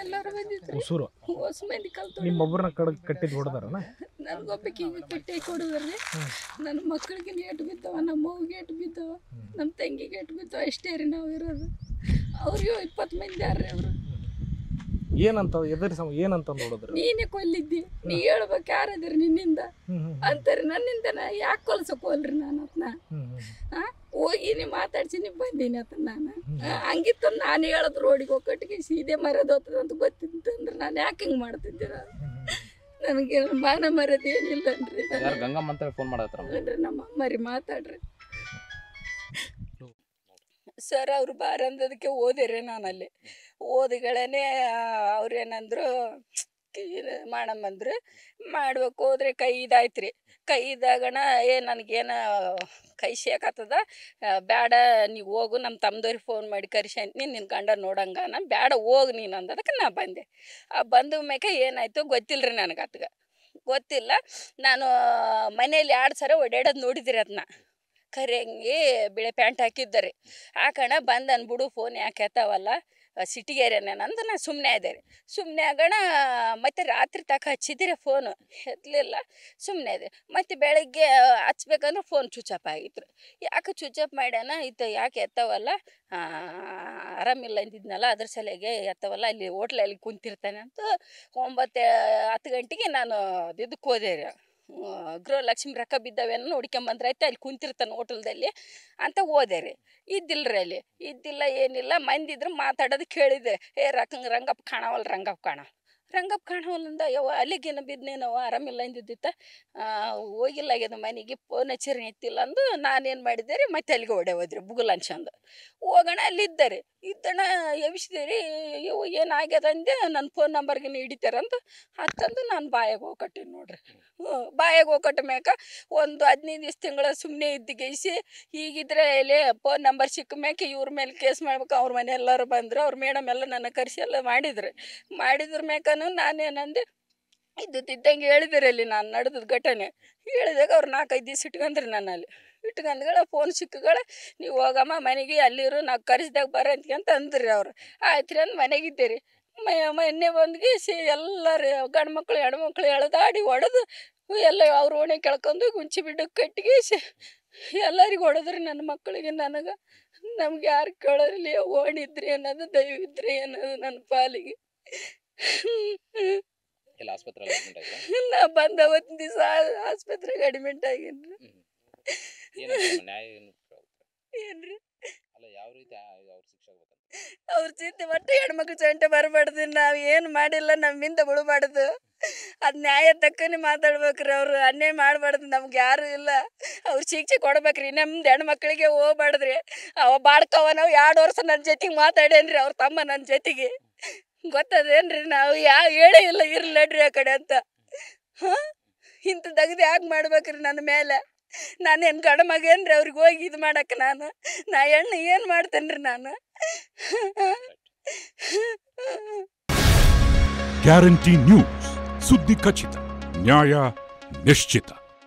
ಎಲ್ಲರೂ ಬಂದಿದ್ರು. ಹೊಸ ಮಂದಿ ಕಲ್ತು ನಿಮ್ಮೊಬ್ಬರನ್ನ ಕಟ್ಟಿದ್ದು ಹೊಡೆದಾರನ? ನನಗೊಬ್ಬಕಿಗೆ ಕಟ್ಟಿ ಕೊಡಿದ್ರಿ. ನನ್ನ ಮಕ್ಕಳಿಗೆ ಏಟು ಬಿದ್ದವ, ನಮ್ಮ ಮಗುಗೆ ಏಟು ಬಿದ್ದವ, ನಮ್ಮ ತಂಗಿಗೆ ಏಟು ಬಿದ್ದವ. ಅಷ್ಟೇ ರೀ ನಾವು ಇರೋದು. ಅವ್ರಿಗೂ 20 ಮಂದಿ ಯಾರ್ರಿ ಅವರು. ಏನಂತ ಏನಂತ ನೋಡಿದ್ರು? ನೀನೇ ಕೊಲ್ಲಿದ್ದಿ, ನೀ ಹೇಳ್ಬೇಕು ಯಾರದ್ರಿ ನಿನ್ನಿಂದ ಅಂತಾರೆ. ನನ್ನಿಂದ ಯಾಕೆ ಕೊಲ್ಸಕ್ ಹೋಲ್ರಿ ನಾನು ಅದನ್ನ ಹೋಗಿ ನೀ ಮಾತಾಡ್ಸಿ ನೀ ಬಂದೀನಿ ಅತ್ತ. ನಾನು ಹಂಗಿತ್ತು ನಾನು ಹೇಳೋದು ರೋಡಿಗೆ ಹೋಗಟ್ಟಿಗೆ ಸೀದೆ ಮರದ ಹೋಗ್ತದ ಅಂತ ಗೊತ್ತಿತ್ತಂದ್ರೆ ನಾನು ಯಾಕೆ ಹಿಂಗೆ ಮಾಡ್ತಿದ್ದೆ? ನನಗೆ ಮಾನ ಮರದ ಏನಿಲ್ಲನ್ರಿ. ಗಂಗಮ್ಮ ಅಂತ ಫೋನ್ ಮಾಡತ್ರಿ ನಮ್ಮ ಅಮ್ಮರಿ ಮಾತಾಡ್ರಿ ಸರ್. ಅವ್ರು ಬಾರಂದದಕ್ಕೆ ಓದಿರಿ. ನಾನು ಅಲ್ಲಿ ಓದಿಗಳೇ ಅವ್ರೇನಂದ್ರು ಮಾಡಮ್ಮಂದ್ರು ಮಾಡ್ಬೇಕು ಹೋದ್ರೆ ಕೈ ಇದಾಯ್ತು ರೀ. ಕೈ ಇದಾಗಣ ನನಗೇನು ಕೈ ಶೇಕಾಗ್ತದ, ಬೇಡ ನೀವು ಹೋಗು, ನಮ್ಮ ತಮ್ಮದವ್ರಿಗೆ ಫೋನ್ ಮಾಡಿ ಕರ್ಸಂತೀನಿ, ನಿನ್ನ ಗಂಡ ನೋಡಂಗಾನ, ಬೇಡ ಹೋಗು ನೀನು ಅಂದದಕ್ಕೆ ನಾ ಬಂದೆ. ಬಂದ ಮ್ಯಾಕೆ ಏನಾಯ್ತು ಗೊತ್ತಿಲ್ಲ ರೀ ನನಗೆ. ಅತ್ಗ ಗೊತ್ತಿಲ್ಲ. ನಾನು ಮನೇಲಿ 2 ಸಲ ಓಡಾಡೋದು ನೋಡಿದಿರಿ. ಅದನ್ನ ಕರೆಂಗಿ ಬಿಳೆ ಪ್ಯಾಂಟ್ ಹಾಕಿದ್ದಾರೆ. ಹಾಕೋಣ ಬಂದು ಅಂದ್ಬಿಡು ಫೋನ್ ಯಾಕೆ ಎತ್ತಾವಲ್ಲ ಸಿಟಿಗೇರೇನೇನಂದು ನಾನು ಸುಮ್ಮನೆ ಇದ್ದೆ ರೀ. ಸುಮ್ಮನೆ ಆಗೋಣ ಮತ್ತು ರಾತ್ರಿ ತಕ ಹಚ್ಚಿದ್ದೀರಿ ಫೋನು ಎತ್ತಲಿಲ್ಲ. ಸುಮ್ಮನೆ ಇದೆ. ಮತ್ತು ಬೆಳಗ್ಗೆ ಹಚ್ಬೇಕಂದ್ರೆ ಫೋನ್ ಸ್ವಿಚ್ ಆಫ್ ಆಗಿತ್ತು. ಯಾಕೆ ಸ್ವಿಚ್ ಆಫ್ ಮಾಡ್ಯಾನ ಇತ್ತು, ಯಾಕೆ ಎತ್ತವಲ್ಲ, ಆರಾಮಿಲ್ಲ ಅಂತಿದ್ನಲ್ಲ ಅದ್ರ ಸಲಿಗೆ ಎತ್ತವಲ್ಲ, ಅಲ್ಲಿ ಹೋಟ್ಲಲ್ಲಿ ಕುಂತಿರ್ತಾನೆ ಅಂತ 9-10 ಗಂಟೆಗೆ ನಾನು ಇದಕ್ಕೆ ಹೋದೆ ರೀ. ಗೃಹಲಕ್ಷ್ಮಿ ರೊಕ್ಕ ಬಿದ್ದಾವೇನೋ ನೋಡ್ಕೊಂಬಂದ್ರೈತೆ, ಅಲ್ಲಿ ಕುಂತಿರ್ತಾನೆ ಹೋಟೆಲ್ದಲ್ಲಿ ಅಂತ ಹೋದೆ ರೀ. ಇದ್ದಿಲ್ಲರಿ ಅಲ್ಲಿ, ಇದ್ದಿಲ್ಲ ಏನಿಲ್ಲ. ಮಂದಿದ್ರು ಮಾತಾಡೋದು ಕೇಳಿದೆ. ರಂಗಪ್ಪ ರಂಗಪ್ಪ ಕಾಣವಲ್ಲಂದ. ಯವ್ವ ಅಲ್ಲಿಗೇನು ಬಿದ್ದನೇನವ, ಆರಾಮಿಲ್ಲ ಅಂದಿದ್ದಿತ್ತ, ಹೋಗಿಲ್ಲ ಆಗ್ಯದ ಮನೆಗೆ, ಫೋನ್ ಹಚ್ಚಿರಿ ಎತ್ತಿಲ್ಲ ಅಂದು ನಾನೇನು ಮಾಡಿದ್ದೆ ರೀ, ಮತ್ತೆ ಅಲ್ಲಿಗೆ ಹೋದ್ರಿ ಬುಗುಲ್ ಅನ್ಸಂದು. ಹೋಗೋಣ ಅಲ್ಲಿದ್ದೆ ಇದ್ದಣ ಎಬ್ಸಿದೆ ಇವು ಏನಾಗ್ಯದ ಅಂದೆ. ನನ್ನ ಫೋನ್ ನಂಬರ್ಗೆ ಹಿಡಿತಾರಂದು ಹತ್ತಂದು ನಾನು ಬಾಯಾಗ ಹೋಗಟ್ಟಿನಿ ನೋಡ್ರಿ. ಬಾಯಾಗ ಹೋಗಟ್ಟ ಮ್ಯಾಕ ಒಂದು 15 ತಿಂಗಳ ಸುಮ್ಮನೆ ಇದ್ದಿಗೈಸಿ, ಹೀಗಿದ್ರೆ ಇಲ್ಲಿ ಫೋನ್ ನಂಬರ್ ಸಿಕ್ಕ ಮ್ಯಾಕೆ ಇವ್ರ ಮೇಲೆ ಕೇಸ್ ಮಾಡ್ಬೇಕು. ಅವ್ರ ಮನೆ ಎಲ್ಲರೂ ಬಂದರು, ಅವ್ರ ಮೇಡಮ್ ಎಲ್ಲ ನನ್ನ ಕರೆಸಿ ಎಲ್ಲ ಮಾಡಿದ್ರ ಮ್ಯಾಕನು ನಾನೇನಂದೆ ಇದ್ದಂಗೆ ಹೇಳಿದಿರಿ ಅಲ್ಲಿ ನಾನು ನಡೆದದ ಘಟನೆ ಹೇಳಿದಾಗ ಅವ್ರು 4-5 ದಿವಸ ಇಟ್ಕೊಂಡ್ರಿ ನನ್ನಲ್ಲಿ. ಇಟ್ಕೊಂಡ್ಗಳ ಫೋನ್ ಸಿಕ್ಕಗಳ ನೀವು ಹೋಗಮ್ಮ ಮನೆಗೆ, ಅಲ್ಲಿರು ನಾವು ಕರೆಸ್ದಾಗ ಬರಂತ ಅಂದ್ರಿ ಅವ್ರು. ಆಯ್ತು ರೀ ಅಂದು ಮನೆಗಿದ್ದೆ ರೀ. ಮೊನ್ನೆ ಬಂದ್ಗೀಸಿ ಎಲ್ಲರೂ ಗಂಡು ಮಕ್ಳು ಹೆಣ್ಮಕ್ಳು ಎಳೆದಾಡಿ ಹೊಡೆದು ಎಲ್ಲ ಅವ್ರ ಓಣೆ ಕೆಳ್ಕೊಂಡು ಗುಂಚಿ ಬಿಡಕ್ಕೆ ಕಟ್ಟಿಗೇಸಿ ಎಲ್ಲರಿಗೂ ಹೊಡೆದ್ರಿ. ನನ್ನ ಮಕ್ಕಳಿಗೆ ನನಗೆ ನಮ್ಗೆ ಯಾರು ಕೇಳೋರಿಲ್ಲ. ಓಣಿದ್ರಿ ಅನ್ನೋದು, ದಯವಿದ್ರಿ ಅನ್ನೋದು ನನ್ನ ಪಾಲಿಗೆ. ನಾ ಬಂದ 1 ದಿವಸ ಆಸ್ಪತ್ರೆಗೆ ಅಡ್ಮಿಟ್ ಆಗೇನ್ರಿ. ಏನ್ರಿ ಅವ್ರ ಚಿಂತೆ ಒಟ್ಟು ಹೆಣ್ಮಕ್ಳು ಚಂಟೆ ಬರಬಾರ್ದು. ನಾವು ಏನು ಮಾಡಿಲ್ಲ, ನಮ್ಮಿಂದ ಬಿಡಬಾರ್ದು. ಅದು ನ್ಯಾಯ ತಕ್ಕನೆ ಮಾತಾಡ್ಬೇಕ್ರಿ. ಅವರು ಅನ್ಯಾಯ ಮಾಡಬಾರ್ದು. ನಮ್ಗೆ ಯಾರು ಇಲ್ಲ, ಅವ್ರು ಶಿಕ್ಷೆ ಕೊಡ್ಬೇಕ್ರಿ. ನಮ್ದು ಹೆಣ್ಮಕ್ಳಿಗೆ ಹೋಗ್ಬಾರ್ದ್ರಿ. ಅವ ಬಾಡ್ಕವ ನಾವು 2 ವರ್ಷ ನನ್ನ ಜೊತೆಗೆ ಮಾತಾಡೇನ್ರಿ, ಅವ್ರ ತಮ್ಮ ನನ್ನ ಜೊತೆಗೆ. ಗೊತ್ತದೇನ್ರಿ, ನಾವು ಹೇಳೇ ಇಲ್ಲ ಇರ್ಲಡ್ರಿ ಆ ಕಡೆ ಅಂತ. ಇಂಥದ್ದು ಯಾಕೆ ಮಾಡ್ಬೇಕ್ರಿ ನನ್ನ ಮೇಲೆ? ನಾನೇನು ಗಂಡ ಮಗೇನ್ರಿ ಅವ್ರಿಗೆ ಹೋಗಿ ಇದು ಮಾಡಕ್ಕೆ? ನಾ ಹೆಣ್ಣು ಏನು ಮಾಡ್ತೇನ್ರಿ ನಾನು? ಗ್ಯಾರಂಟಿ ನ್ಯೂಸ್, ಸುದ್ದಿ ಖಚಿತ, ನ್ಯಾಯ ನಿಶ್ಚಿತ.